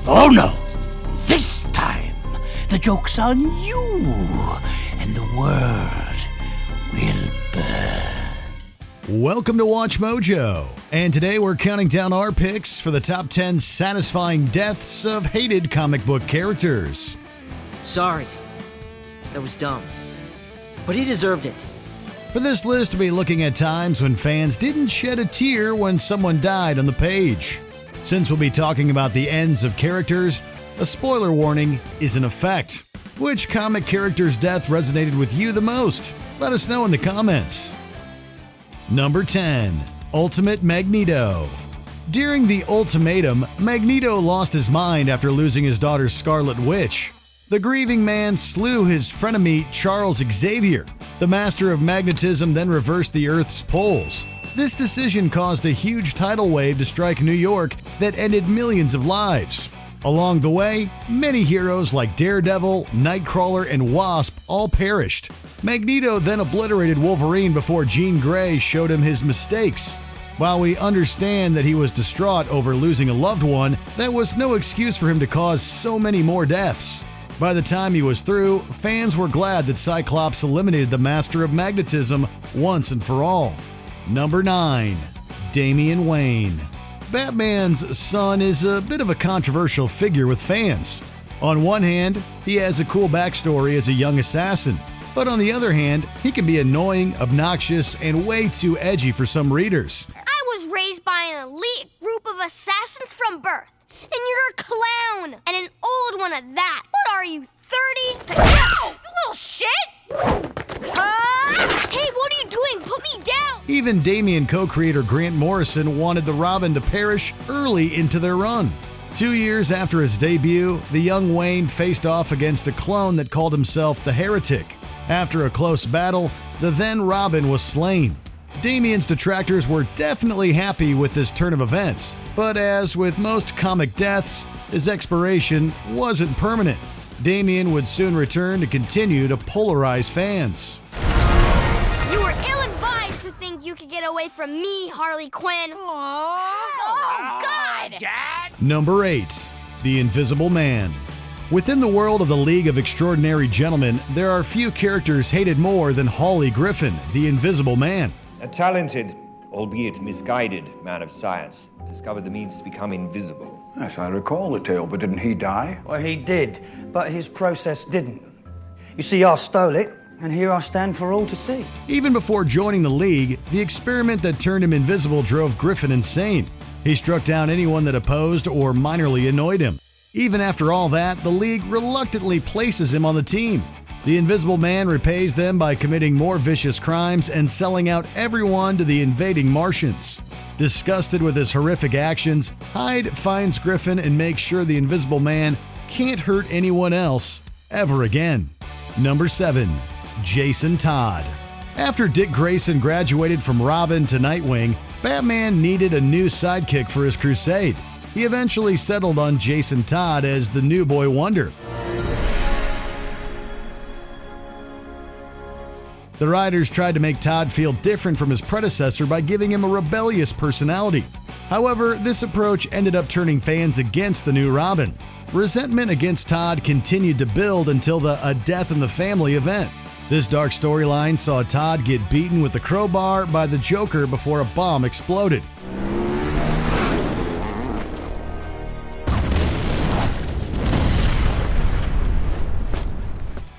Oh no! This time, the joke's on you, and the world will burn. Welcome to Watch Mojo, and today we're counting down our picks for the top 10 satisfying deaths of hated comic book characters. Sorry, that was dumb, but he deserved it. For this list, we'll be looking at times when fans didn't shed a tear when someone died on the page. Since we'll be talking about the ends of characters, a spoiler warning is in effect. Which comic character's death resonated with you the most? Let us know in the comments. Number 10. Ultimate Magneto. During the ultimatum, Magneto lost his mind after losing his daughter Scarlet Witch. The grieving man slew his frenemy Charles Xavier. The master of magnetism then reversed the Earth's poles. This decision caused a huge tidal wave to strike New York that ended millions of lives. Along the way, many heroes like Daredevil, Nightcrawler, and Wasp all perished. Magneto then obliterated Wolverine before Jean Grey showed him his mistakes. While we understand that he was distraught over losing a loved one, that was no excuse for him to cause so many more deaths. By the time he was through, fans were glad that Cyclops eliminated the Master of Magnetism once and for all. Number 9. Damian Wayne. Batman's son is a bit of a controversial figure with fans. On one hand, he has a cool backstory as a young assassin, but on the other hand, he can be annoying, obnoxious, and way too edgy for some readers. I was raised by an elite group of assassins from birth. And you're a clown! And an old one at that! What are you, 30? Ow! You little shit! Hey, what are you doing? Put me down! Even Damian co-creator Grant Morrison wanted the Robin to perish early into their run. 2 years after his debut, the young Wayne faced off against a clone that called himself the Heretic. After a close battle, the then Robin was slain. Damian's detractors were definitely happy with this turn of events, but as with most comic deaths, his expiration wasn't permanent. Damian would soon return to continue to polarize fans. You were ill-advised to think you could get away from me, Harley Quinn. Oh, God! Number 8. The Invisible Man. Within the world of the League of Extraordinary Gentlemen, there are few characters hated more than Hawley Griffin, the Invisible Man. A talented, albeit misguided, man of science discovered the means to become invisible. Yes, I recall the tale, but didn't he die? Well, he did, but his process didn't. You see, I stole it, and here I stand for all to see. Even before joining the League, the experiment that turned him invisible drove Griffin insane. He struck down anyone that opposed or minorly annoyed him. Even after all that, the League reluctantly places him on the team. The Invisible Man repays them by committing more vicious crimes and selling out everyone to the invading Martians. Disgusted with his horrific actions, Hyde finds Griffin and makes sure the Invisible Man can't hurt anyone else ever again. Number 7. Jason Todd. After Dick Grayson graduated from Robin to Nightwing, Batman needed a new sidekick for his crusade. He eventually settled on Jason Todd as the new Boy Wonder. The writers tried to make Todd feel different from his predecessor by giving him a rebellious personality. However, this approach ended up turning fans against the new Robin. Resentment against Todd continued to build until the A Death in the Family event. This dark storyline saw Todd get beaten with a crowbar by the Joker before a bomb exploded.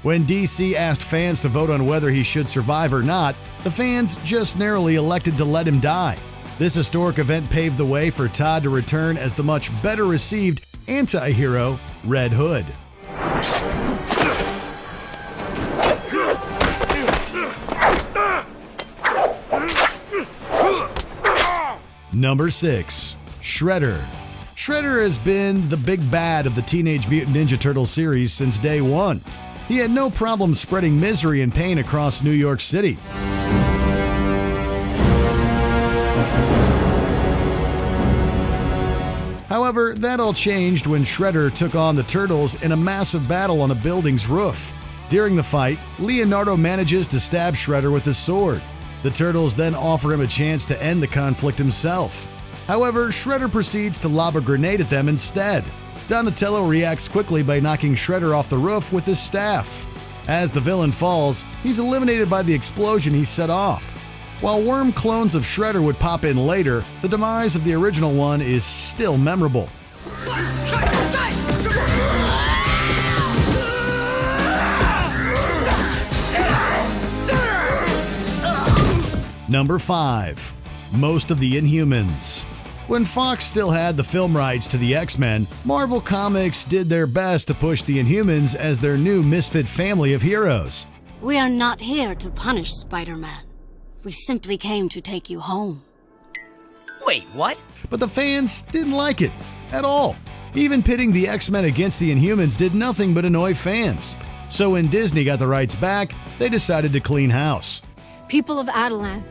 When DC asked fans to vote on whether he should survive or not, the fans just narrowly elected to let him die. This historic event paved the way for Todd to return as the much better received anti-hero Red Hood. Number 6. Shredder. Shredder has been the big bad of the Teenage Mutant Ninja Turtles series since day one. He had no problem spreading misery and pain across New York City. However, that all changed when Shredder took on the Turtles in a massive battle on a building's roof. During the fight, Leonardo manages to stab Shredder with his sword. The Turtles then offer him a chance to end the conflict himself. However, Shredder proceeds to lob a grenade at them instead. Donatello reacts quickly by knocking Shredder off the roof with his staff. As the villain falls, he's eliminated by the explosion he set off. While worm clones of Shredder would pop in later, the demise of the original one is still memorable. Number 5. Most of the Inhumans. When Fox still had the film rights to the X-Men, Marvel Comics did their best to push the Inhumans as their new misfit family of heroes. We are not here to punish Spider-Man. We simply came to take you home. Wait, what? But the fans didn't like it at all. Even pitting the X-Men against the Inhumans did nothing but annoy fans. So when Disney got the rights back, they decided to clean house. People of Adelan,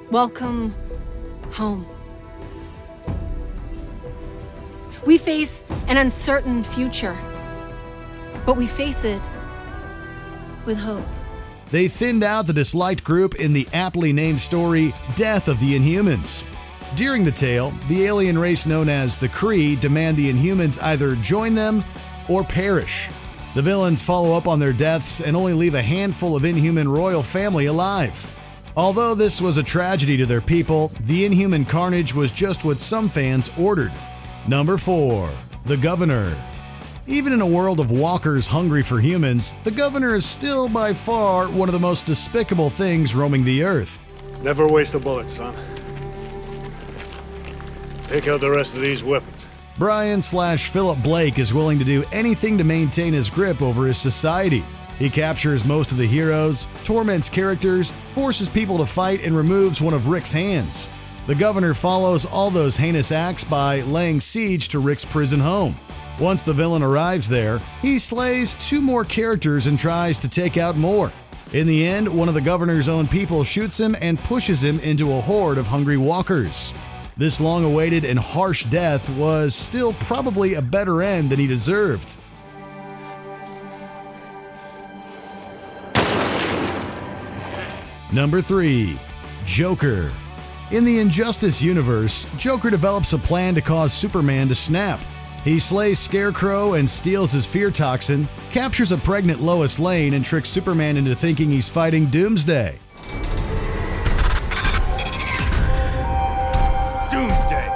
welcome home. We face an uncertain future, but we face it with hope. They thinned out the disliked group in the aptly named story Death of the Inhumans. During the tale, the alien race known as the Kree demand the Inhumans either join them or perish. The villains follow up on their deaths and only leave a handful of Inhuman royal family alive. Although this was a tragedy to their people, the Inhuman carnage was just what some fans ordered. Number 4. The Governor. Even in a world of walkers hungry for humans, the Governor is still by far one of the most despicable things roaming the earth. Never waste a bullet, son. Pick out the rest of these weapons. Brian/Philip Blake is willing to do anything to maintain his grip over his society. He captures most of the heroes, torments characters, forces people to fight, and removes one of Rick's hands. The Governor follows all those heinous acts by laying siege to Rick's prison home. Once the villain arrives there, he slays 2 more characters and tries to take out more. In the end, one of the Governor's own people shoots him and pushes him into a horde of hungry walkers. This long-awaited and harsh death was still probably a better end than he deserved. Number 3. Joker. In the Injustice universe, Joker develops a plan to cause Superman to snap. He slays Scarecrow and steals his fear toxin, captures a pregnant Lois Lane, and tricks Superman into thinking he's fighting Doomsday. Doomsday!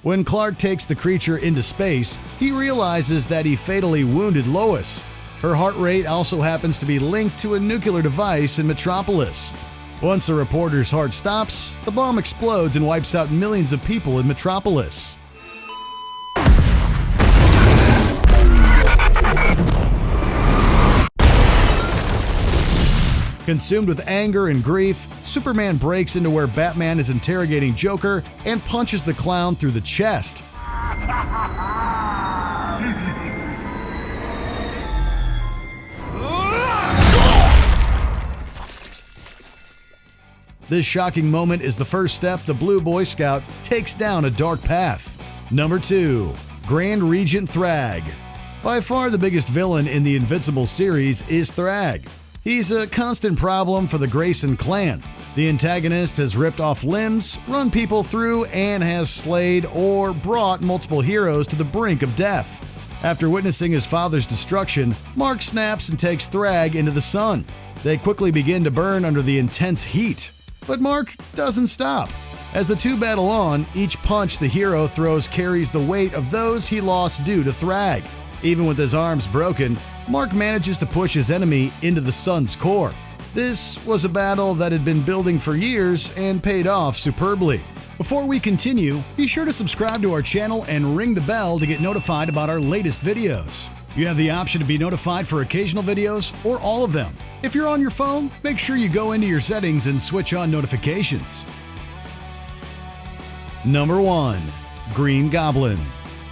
When Clark takes the creature into space, he realizes that he fatally wounded Lois. Her heart rate also happens to be linked to a nuclear device in Metropolis. Once a reporter's heart stops, the bomb explodes and wipes out millions of people in Metropolis. Consumed with anger and grief, Superman breaks into where Batman is interrogating Joker and punches the clown through the chest. This shocking moment is the first step the Blue Boy Scout takes down a dark path. Number 2. Grand Regent Thrag. By far the biggest villain in the Invincible series is Thrag. He's a constant problem for the Grayson clan. The antagonist has ripped off limbs, run people through, and has slayed or brought multiple heroes to the brink of death. After witnessing his father's destruction, Mark snaps and takes Thrag into the sun. They quickly begin to burn under the intense heat. But Mark doesn't stop. As the two battle on, each punch the hero throws carries the weight of those he lost due to Thrag. Even with his arms broken, Mark manages to push his enemy into the sun's core. This was a battle that had been building for years and paid off superbly. Before we continue, be sure to subscribe to our channel and ring the bell to get notified about our latest videos. You have the option to be notified for occasional videos or all of them. If you're on your phone, make sure you go into your settings and switch on notifications. Number 1. Green Goblin.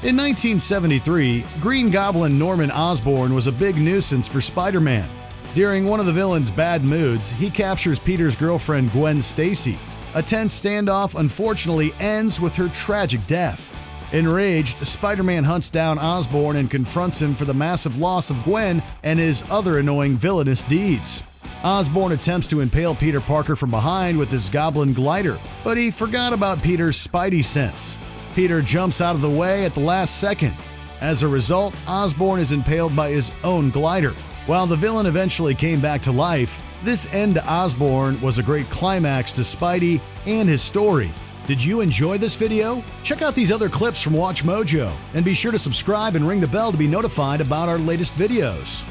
In 1973, Green Goblin Norman Osborn was a big nuisance for Spider-Man. During one of the villain's bad moods, he captures Peter's girlfriend Gwen Stacy. A tense standoff unfortunately ends with her tragic death. Enraged, Spider-Man hunts down Osborn and confronts him for the massive loss of Gwen and his other annoying villainous deeds. Osborn attempts to impale Peter Parker from behind with his Goblin glider, but he forgot about Peter's spidey sense. Peter jumps out of the way at the last second. As a result, Osborn is impaled by his own glider. While the villain eventually came back to life, this end to Osborn was a great climax to Spidey and his story. Did you enjoy this video? Check out these other clips from WatchMojo, and be sure to subscribe and ring the bell to be notified about our latest videos.